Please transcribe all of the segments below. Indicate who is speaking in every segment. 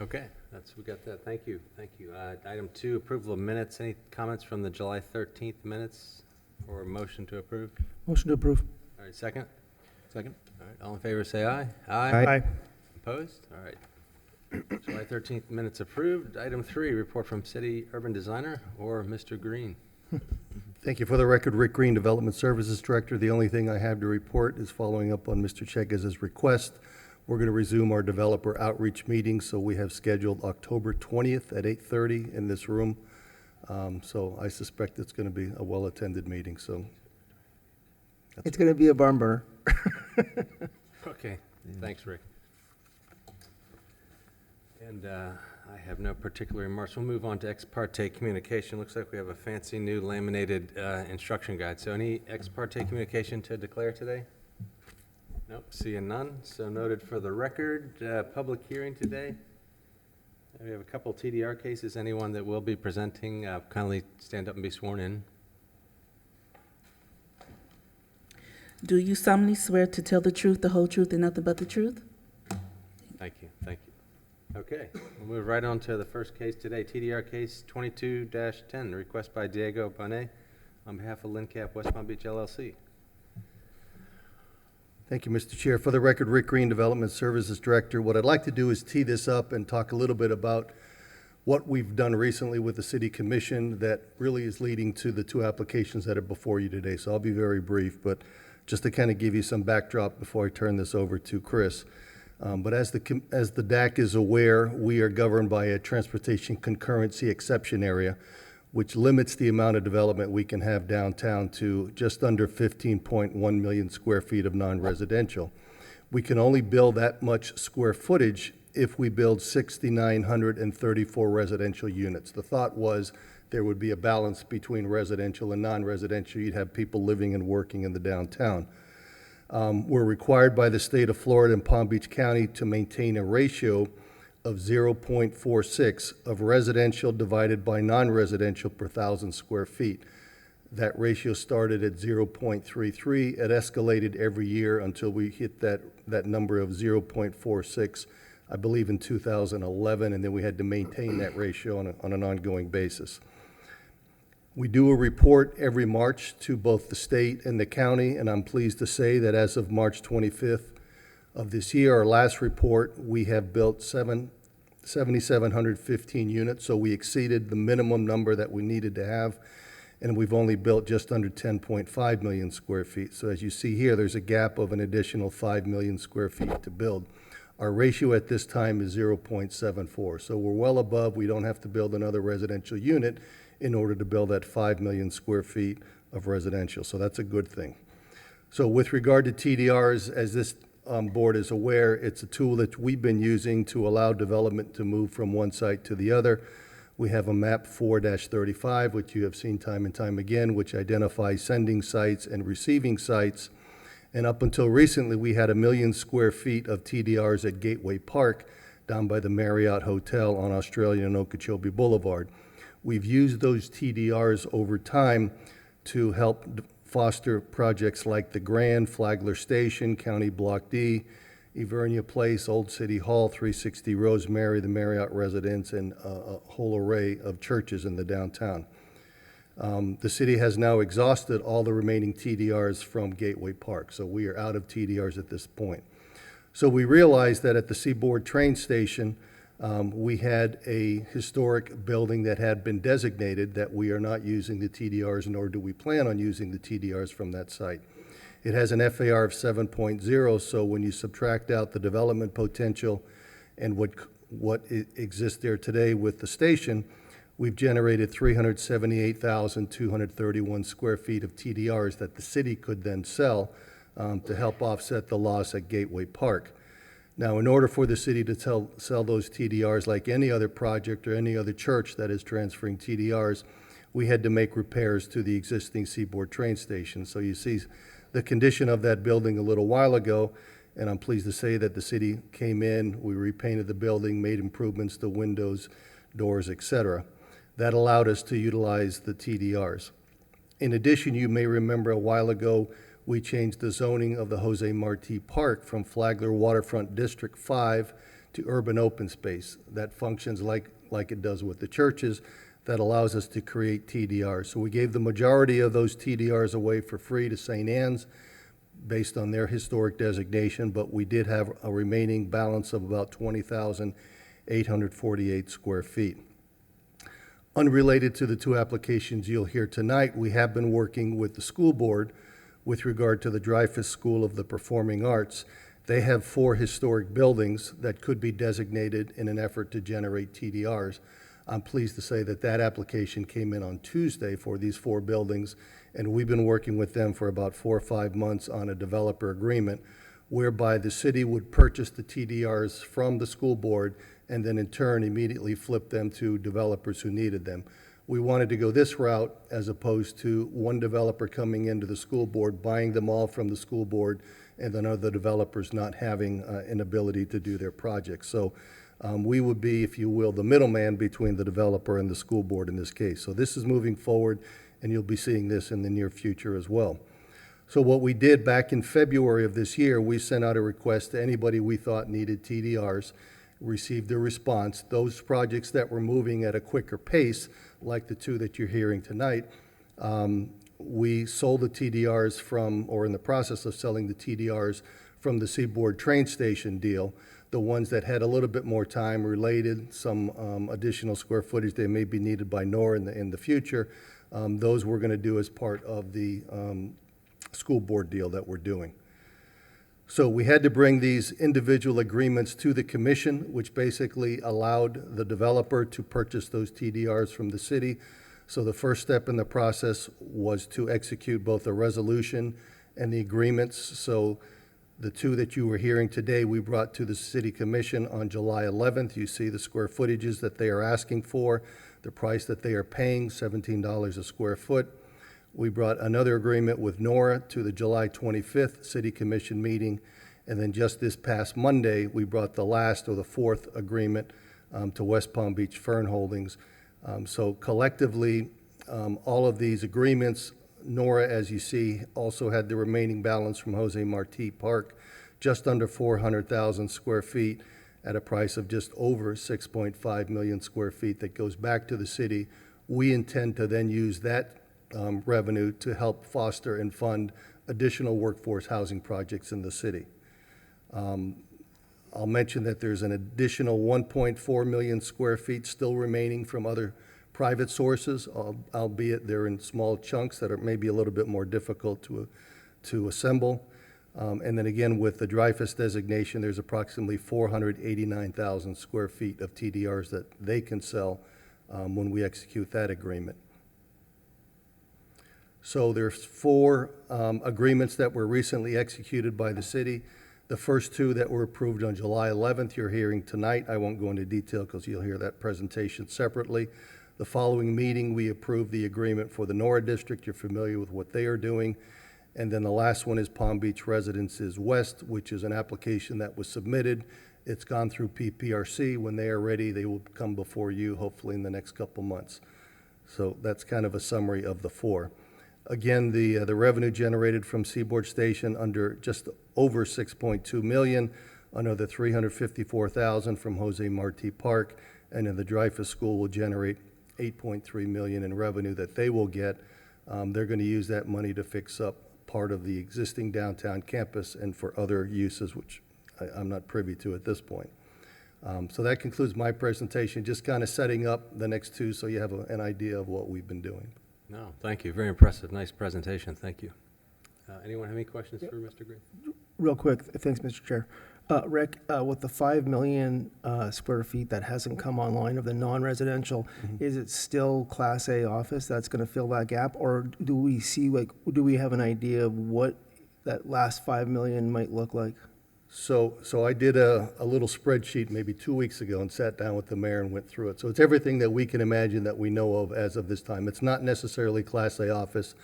Speaker 1: Okay, we got that. Thank you. Item 2, approval of minutes. Any comments from the July 13th minutes or motion to approve?
Speaker 2: Motion to approve.
Speaker 1: All right, second?
Speaker 3: Second.
Speaker 1: All right, all in favor, say aye.
Speaker 2: Aye.
Speaker 1: Opposed? All right. July 13th minutes approved. Item 3, report from city urban designer or Mr. Green.
Speaker 4: Thank you. For the record, Rick Green, Development Services Director. The only thing I have to report is following up on Mr. Chega's request. We're going to resume our developer outreach meeting, so we have scheduled October 20th at 8:30 in this room. So I suspect it's going to be a well-attended meeting, so.
Speaker 2: It's going to be a barn burner.
Speaker 1: Okay, thanks, Rick. And I have no particular remarks. We'll move on to ex parte communication. Looks like we have a fancy new laminated instruction guide. So any ex parte communication to declare today? Nope, seeing none. So noted for the record. Public hearing today. We have a couple TDR cases. Anyone that will be presenting, kindly stand up and be sworn in.
Speaker 5: Do you solemnly swear to tell the truth, the whole truth, and nothing but the truth?
Speaker 1: Thank you. Okay, we'll move right on to the first case today, TDR case 22-10, request by Diego Bonet on behalf of LinCap West Palm Beach LLC.
Speaker 4: Thank you, Mr. Chair. For the record, Rick Green, Development Services Director. What I'd like to do is tee this up and talk a little bit about what we've done recently with the City Commission that really is leading to the two applications that are before you today. So I'll be very brief, but just to kind of give you some backdrop before I turn this over to Chris. But as the DAC is aware, we are governed by a transportation concurrency exception area, which limits the amount of development we can have downtown to just under 15.1 million square feet of non-residential. We can only build that much square footage if we build 6,934 residential units. The thought was there would be a balance between residential and non-residential. You'd have people living and working in the downtown. We're required by the state of Florida and Palm Beach County to maintain a ratio of 0.46 of residential divided by non-residential per 1,000 square feet. That ratio started at 0.33. It escalated every year until we hit that number of 0.46, I believe in 2011, and then we had to maintain that ratio on an ongoing basis. We do a report every March to both the state and the county, and I'm pleased to say that as of March 25th of this year, our last report, we have built 7,715 units, so we exceeded the minimum number that we needed to have, and we've only built just under 10.5 million square feet. So as you see here, there's a gap of an additional 5 million square feet to build. Our ratio at this time is 0.74, so we're well above. We don't have to build another residential unit in order to build that 5 million square feet of residential, so that's a good thing. So with regard to TDRs, as this board is aware, it's a tool that we've been using to allow development to move from one site to the other. We have a map 4-35, which you have seen time and time again, which identifies sending sites and receiving sites. And up until recently, we had 1 million square feet of TDRs at Gateway Park down by the Marriott Hotel on Australia and Okeechobee Boulevard. We've used those TDRs over time to help foster projects like the Grand, Flagler Station, County Block D, Ivernia Place, Old City Hall, 360 Rosemary, the Marriott Residence, and a whole array of churches in the downtown. The city has now exhausted all the remaining TDRs from Gateway Park, so we are out of TDRs at this point. So we realized that at the Seaboard train station, we had a historic building that had been designated that we are not using the TDRs, nor do we plan on using the TDRs from that site. It has an FAR of 7.0, so when you subtract out the development potential and what exists there today with the station, we've generated 378,231 square feet of TDRs that the city could then sell to help offset the loss at Gateway Park. Now, in order for the city to sell those TDRs like any other project or any other church that is transferring TDRs, we had to make repairs to the existing Seaboard train station. So you see the condition of that building a little while ago, and I'm pleased to say that the city came in, we repainted the building, made improvements to windows, doors, etc. That allowed us to utilize the TDRs. In addition, you may remember a while ago, we changed the zoning of the Jose Marti Park from Flagler Waterfront District 5 to urban open space that functions like it does with the churches, that allows us to create TDRs. So we gave the majority of those TDRs away for free to St. Anne's based on their historic designation, but we did have a remaining balance of about 20,848 square feet. Unrelated to the two applications you'll hear tonight, we have been working with the school board with regard to the Dreyfus School of the Performing Arts. They have 4 historic buildings that could be designated in an effort to generate TDRs. I'm pleased to say that that application came in on Tuesday for these 4 buildings, and we've been working with them for about 4 or 5 months on a developer agreement whereby the city would purchase the TDRs from the school board and then in turn immediately flip them to developers who needed them. We wanted to go this route as opposed to one developer coming into the school board, buying them all from the school board, and then other developers not having an ability to do their projects. So we would be, if you will, the middleman between the developer and the school board in this case. So this is moving forward, and you'll be seeing this in the near future as well. So what we did back in February of this year, we sent out a request to anybody we thought needed TDRs, received a response. Those projects that were moving at a quicker pace, like the 2 that you're hearing tonight, we sold the TDRs from, or in the process of selling the TDRs from the Seaboard train station deal. The ones that had a little bit more time related, some additional square footage they may be needed by NOR in the future, those we're going to do as part of the school board deal that we're doing. So we had to bring these individual agreements to the commission, which basically allowed the developer to purchase those TDRs from the city. So the first step in the process was to execute both a resolution and the agreements. So the 2 that you were hearing today, we brought to the city commission on July 11th. You see the square footages that they are asking for, the price that they are paying, $17 a square foot. We brought another agreement with Nora to the July 25th City Commission meeting, and then just this past Monday, we brought the last or the 4th agreement to West Palm Beach Fern Holdings. So collectively, all of these agreements, Nora, as you see, also had the remaining balance from Jose Marti Park, just under 400,000 square feet at a price of just over 6.5 million square feet that goes back to the city. We intend to then use that revenue to help foster and fund additional workforce housing projects in the city. I'll mention that there's an additional 1.4 million square feet still remaining from other private sources, albeit they're in small chunks that are maybe a little bit more difficult to assemble. And then again, with the Dreyfus designation, there's approximately 489,000 square feet of TDRs that they can sell when we execute that agreement. So there's 4 agreements that were recently executed by the city. The first 2 that were approved on July 11th, you're hearing tonight. I won't go into detail because you'll hear that presentation separately. The following meeting, we approved the agreement for the Nora District. You're familiar with what they are doing. And then the last one is Palm Beach Residences West, which is an application that was submitted. It's gone through PPRC. When they are ready, they will come before you, hopefully in the next couple months. So that's kind of a summary of the 4. Again, the revenue generated from Seaboard Station under just over 6.2 million, another 354,000 from Jose Marti Park, and then the Dreyfus School will generate 8.3 million in revenue that they will get. They're going to use that money to fix up part of the existing downtown campus and for other uses, which I'm not privy to at this point. So that concludes my presentation, just kind of setting up the next 2 so you have an idea of what we've been doing.
Speaker 1: No, thank you. Very impressive. Nice presentation. Thank you. Anyone have any questions for Mr. Green?
Speaker 2: Real quick, thanks, Mr. Chair. Rick, with the 5 million square feet that hasn't come online of the non-residential, is it still Class A office that's going to fill that gap? Or do we see, do we have an idea of what that last 5 million might look like?
Speaker 4: So I did a little spreadsheet maybe 2 weeks ago and sat down with the mayor and went through it. So it's everything that we can imagine that we know of as of this time. It's not necessarily Class A office.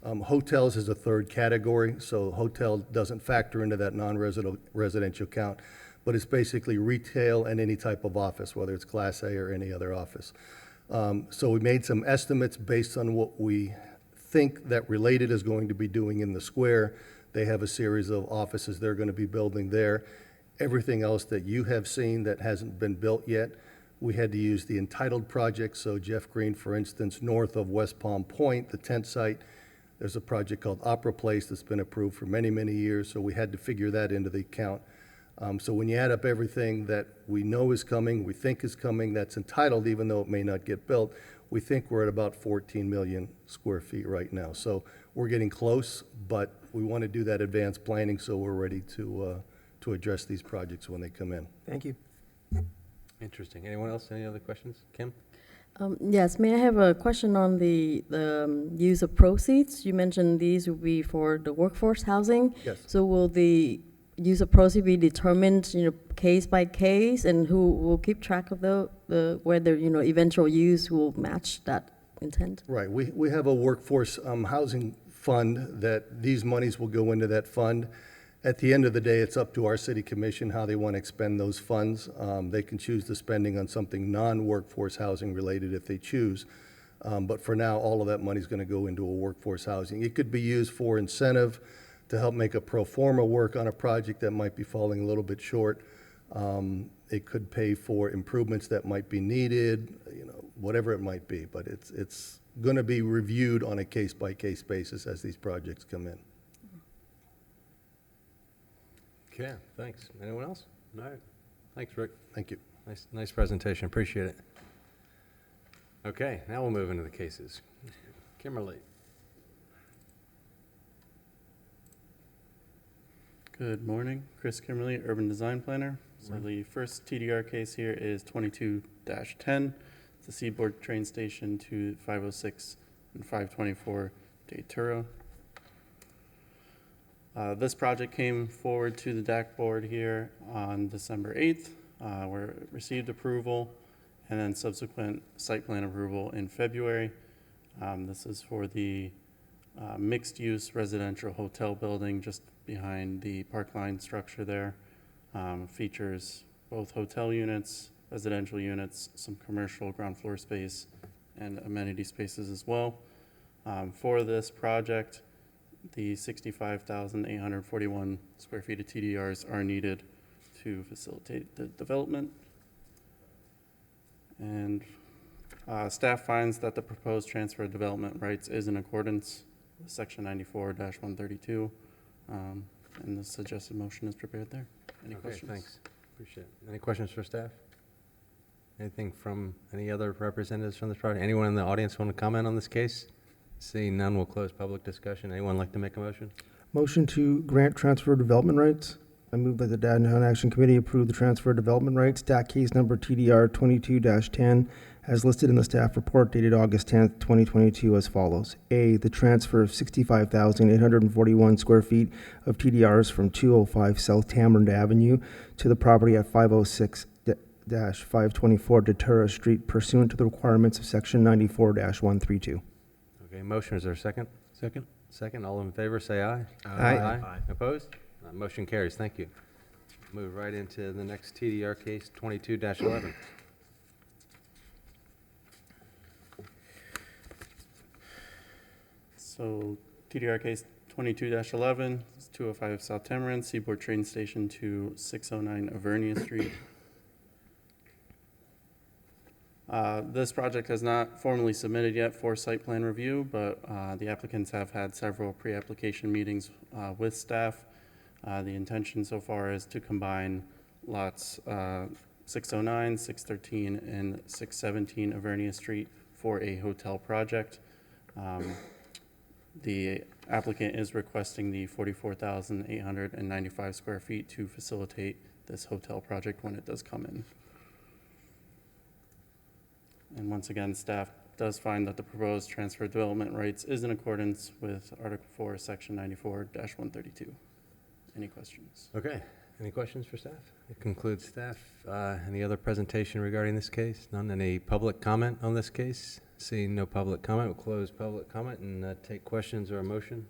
Speaker 4: Hotels is a 3rd category, so hotel doesn't factor into that non-residential count, but it's basically retail and any type of office, whether it's Class A or any other office. So we made some estimates based on what we think that Related is going to be doing in the square. They have a series of offices they're going to be building there. Everything else that you have seen that hasn't been built yet, we had to use the entitled project. So Jeff Green, for instance, north of West Palm Point, the tent site, there's a project called Opera Place that's been approved for many, many years, so we had to figure that into the account. So when you add up everything that we know is coming, we think is coming, that's entitled, even though it may not get built, we think we're at about 14 million square feet right now. So we're getting close, but we want to do that advanced planning so we're ready to address these projects when they come in.
Speaker 2: Thank you.
Speaker 1: Interesting. Anyone else? Any other questions? Kim?
Speaker 3: Yes, may I have a question on the use of proceeds? You mentioned these will be for the workforce housing.
Speaker 4: Yes.
Speaker 3: So will the use of proceeds be determined, case by case, and who will keep track of the whether eventual use will match that intent?
Speaker 4: Right. We have a workforce housing fund that these monies will go into that fund. At the end of the day, it's up to our city commission how they want to expend those funds. They can choose the spending on something non-workforce housing related if they choose. But for now, all of that money is going to go into a workforce housing. It could be used for incentive to help make a pro forma work on a project that might be falling a little bit short. It could pay for improvements that might be needed, whatever it might be. But it's going to be reviewed on a case-by-case basis as these projects come in.
Speaker 1: Okay, thanks. Anyone else? All right. Thanks, Rick.
Speaker 4: Thank you.
Speaker 1: Nice presentation. Appreciate it. Okay, now we'll move into the cases. Kimberly.
Speaker 6: Good morning, Chris Kimberly, Urban Design Planner. So the first TDR case here is 22-10. It's the Seaboard train station to 506 and 524 Datura. This project came forward to the DAC board here on December 8th, where it received approval and then subsequent site plan approval in February. This is for the mixed-use residential hotel building just behind the Parkline structure there. Features both hotel units, residential units, some commercial ground floor space, and amenity spaces as well. For this project, the 65,841 square feet of TDRs are needed to facilitate the development. And staff finds that the proposed transfer of development rights is in accordance with Section 94-132, and the suggested motion is prepared there. Any questions?
Speaker 1: Thanks. Appreciate it. Any questions for staff? Anything from any other representatives from this project? Anyone in the audience want to comment on this case? Seeing none, we'll close public discussion. Anyone like to make a motion?
Speaker 2: Motion to grant transfer development rights. I move that the Downtown Action Committee approve the transfer development rights, DAC case number TDR 22-10, as listed in the staff report dated August 10th, 2022 as follows. A, the transfer of 65,841 square feet of TDRs from 205 South Tamarind Avenue to the property at 506-524 Datura Street pursuant to the requirements of Section 94-132.
Speaker 1: Okay, motion, is there a second?
Speaker 7: Second.
Speaker 1: Second, all in favor, say aye.
Speaker 2: Aye.
Speaker 1: Opposed? Motion carries, thank you. Move right into the next TDR case, 22-11.
Speaker 6: So TDR case 22-11, it's 205 South Tamarind, Seaboard train station to 609 Avernia Street. This project has not formally submitted yet for site plan review, but the applicants have had several pre-application meetings with staff. The intention so far is to combine lots 609, 613, and 617 Avernia Street for a hotel project. The applicant is requesting the 44,895 square feet to facilitate this hotel project when it does come in. And once again, staff does find that the proposed transfer of development rights is in accordance with Article 4, Section 94-132. Any questions?
Speaker 1: Okay, any questions for staff? It concludes staff. Any other presentation regarding this case? None? Any public comment on this case? Seeing no public comment, we'll close public comment and take questions or a motion.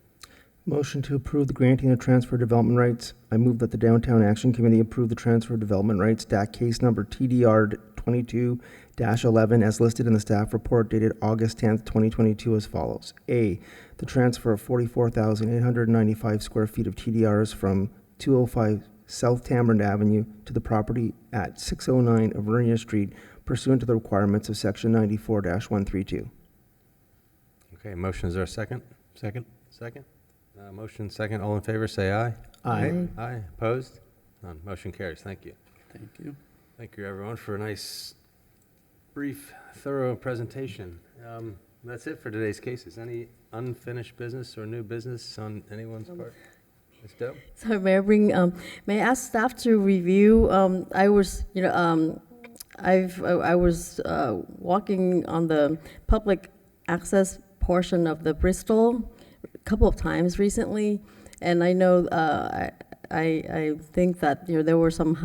Speaker 2: Motion to approve the granting of transfer development rights. I move that the Downtown Action Committee approve the transfer of development rights, DAC case number TDR 22-11, as listed in the staff report dated August 10th, 2022 as follows. A, the transfer of 44,895 square feet of TDRs from 205 South Tamarind Avenue to the property at 609 Avernia Street pursuant to the requirements of Section 94-132.
Speaker 1: Okay, motion, is there a second?
Speaker 7: Second.
Speaker 1: Second? Motion second, all in favor, say aye.
Speaker 2: Aye.
Speaker 1: Aye, opposed? None, motion carries, thank you.
Speaker 6: Thank you.
Speaker 1: Thank you, everyone, for a nice, brief, thorough presentation. That's it for today's cases. Any unfinished business or new business on anyone's part? Ms. Doe?
Speaker 3: So may I ask staff to review, I was, I was walking on the public access portion of the Bristol a couple of times recently, and I know, I think that, there were some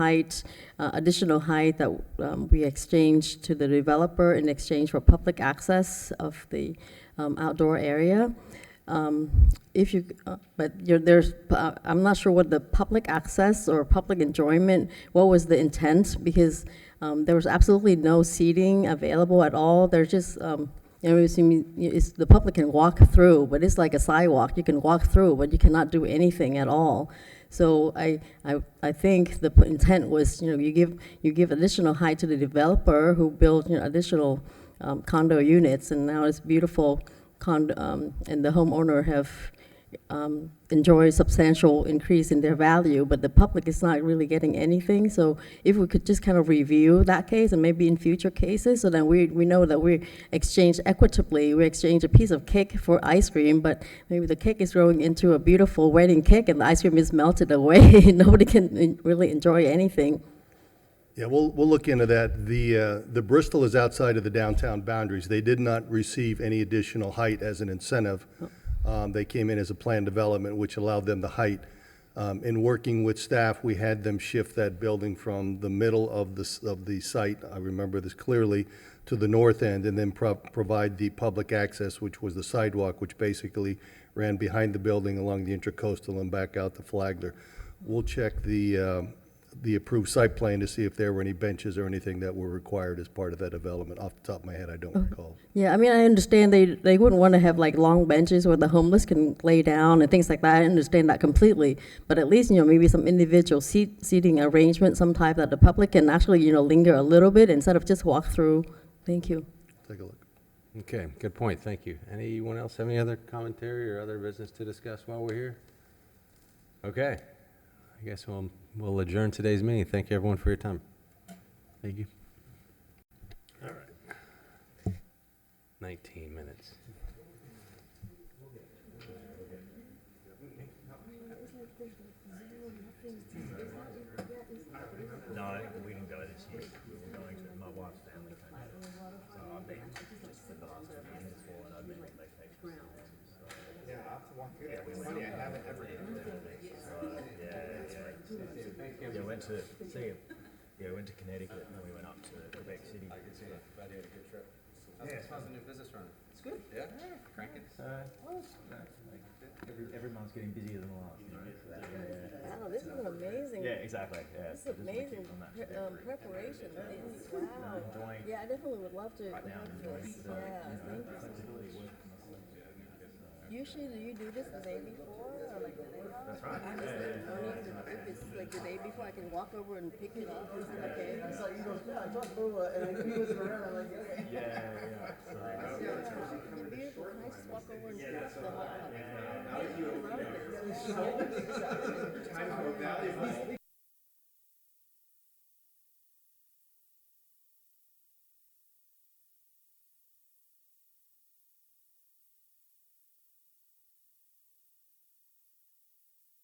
Speaker 3: additional height that we exchanged to the developer in exchange for public access of the outdoor area. I'm not sure what the public access or public enjoyment, what was the intent, because there was absolutely no seating available at all. There's just, the public can walk through, but it's like a sidewalk. You can walk through, but you cannot do anything at all. So I think the intent was, you give additional height to the developer who built, additional condo units, and now it's beautiful condo, and the homeowner have enjoyed substantial increase in their value, but the public is not really getting anything. So if we could just kind of review that case and maybe in future cases, so that we know that we exchange equitably, we exchange a piece of cake for ice cream, but maybe the cake is growing into a beautiful wedding cake and the ice cream is melted away. Nobody can really enjoy anything.
Speaker 4: Yeah, we'll look into that. The Bristol is outside of the downtown boundaries. They did not receive any additional height as an incentive. They came in as a planned development, which allowed them the height. In working with staff, we had them shift that building from the middle of the site, I remember this clearly, to the north end, and then provide the public access, which was the sidewalk, which basically ran behind the building along the Intracoastal and back out to Flagler. We'll check the approved site plan to see if there were any benches or anything that were required as part of that development. Off the top of my head, I don't recall.
Speaker 3: Yeah, I mean, I understand they wouldn't want to have like long benches where the homeless can lay down and things like that. I understand that completely. But at least, maybe some individual seating arrangement, some type that the public can actually, linger a little bit instead of just walk through. Thank you.
Speaker 4: Take a look.
Speaker 1: Okay, good point, thank you. Anyone else have any other commentary or other business to discuss while we're here? Okay, I guess we'll adjourn today's meeting. Thank you, everyone, for your time.
Speaker 7: Thank you.
Speaker 1: All right. 19 minutes.
Speaker 8: No, I think we didn't go this year. We were going to my wife's family. So I've been for the last 2 years before, and I've been on vacation. Yeah, we went. I haven't ever been. Yeah, went to see him. Yeah, we went to Connecticut, and then we went up to Quebec City.
Speaker 1: I can see that. Glad you had a good trip. How's the new business running? It's good. Yeah? Cranking?
Speaker 8: Every month's getting busier than the last.
Speaker 3: Wow, this is an amazing.
Speaker 8: Yeah, exactly. Yeah,
Speaker 3: This is amazing preparation. Wow. Yeah, I definitely would love to have this. Yeah, thank you. Usually, do you do this the day before or like the day of? That's right. I just if it's like the day before, I can walk over and pick it up. Is it okay?
Speaker 2: So he goes, yeah, I talked to and I was around. I'm like, okay.
Speaker 8: Yeah.
Speaker 3: You're beautiful. Can I just walk over and pick up the hot cup? I love this.